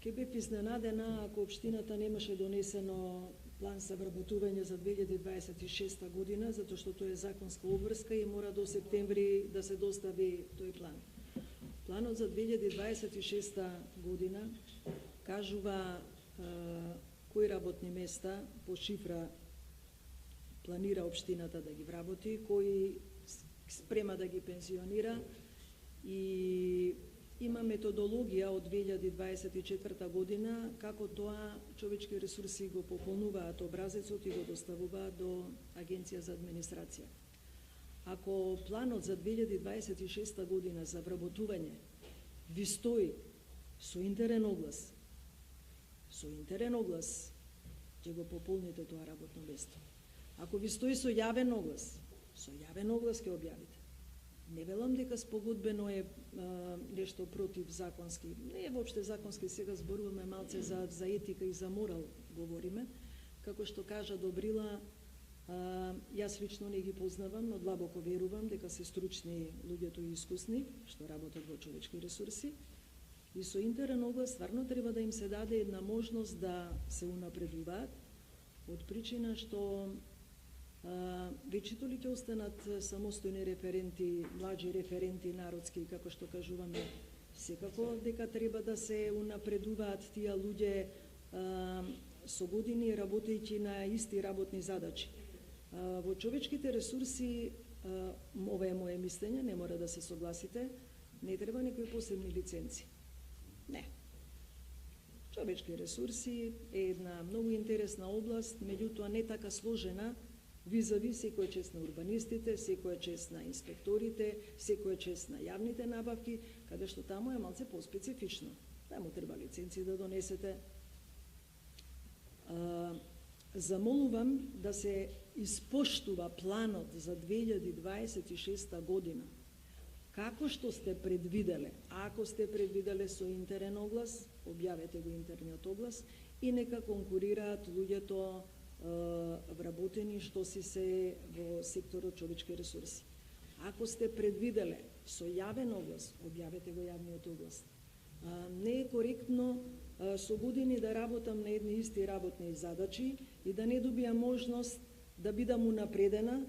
Ке бев изненадена ако општината немаше донесено план за вработување за 2026 година, затоа што тоа е законска обврска и мора до септември да се достави тој план. Планот за 2026 година кажува кои работни места по шифра планира општината да ги вработи, кои спрема да ги пензионира и има методологија од 2024 година како тоа човечки ресурси го пополнуваат образецот и го доставуваат до Агенција за администрација. Ако планот за 2026 година за вработување ви стои со интерен оглас, ќе го пополните тоа работно место. Ако ви стои со јавен оглас ќе објавите. Не велам дека спогодбено е нешто против законски. Не е воопште законски, сега зборуваме малце за етика и за морал говориме. Како што кажа Добрила, јас лично не ги познавам, но длабоко верувам дека се стручни луѓето и искусни, што работат во човечки ресурси. И со интерен оглас стварно треба да им се даде една можност да се унапредуваат, од причина што вечето ли ќе останат самостојни референти, млади референти народски, како што кажуваме, секако дека треба да се унапредуваат тие луѓе со години работејќи на исти работни задачи. Во човечките ресурси, ова е моje мислење, не мора да се согласите, не треба некои посебни лиценци. Не. Човечки ресурси е една многу интересна област, меѓутоа не така сложена, визави секоја чест на урбанистите, секоја чест на инспекторите, секоја чест на јавните набавки, каде што таму е малце поспецифично. Таму треба лиценци да донесете. Замолувам да се испоштува планот за 2026 година. Како што сте предвиделе, ако сте предвиделе со интерен оглас, објавете го интерниот оглас и нека конкурираат луѓето вработени што си се во секторот човечки ресурси. Ако сте предвиделе со јавен оглас, објавете го јавниот оглас. Не е коректно со години да работам на едни исти работни задачи и да не добијам можност да бидам унапредена.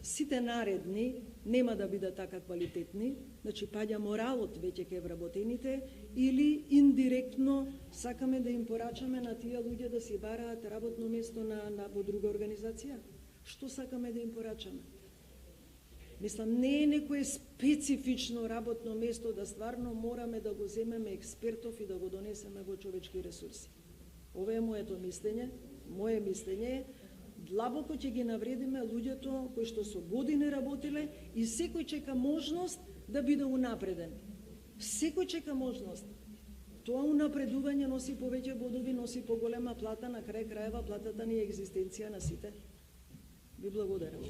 Сите наредни нема да бидат така квалитетни, значи паѓа моралот веќе ке вработените или индиректно сакаме да им порачаме на тие луѓе да си бараат работно место во друга организација. Што сакаме да им порачаме? Мислам, не е некое специфично работно место да стварно мораме да го земеме експертов и да го донесеме во човечки ресурси. Ова е моето мислење. Моje мислење е длабоко ќе ги навредиме луѓето кои што со години работиле и секој чека можност да биде унапреден. Секој чека можност. Тоа унапредување носи повеќе бодови, носи поголема плата, на крај крајава платата ни е екзистенција на сите. Ви благодарам.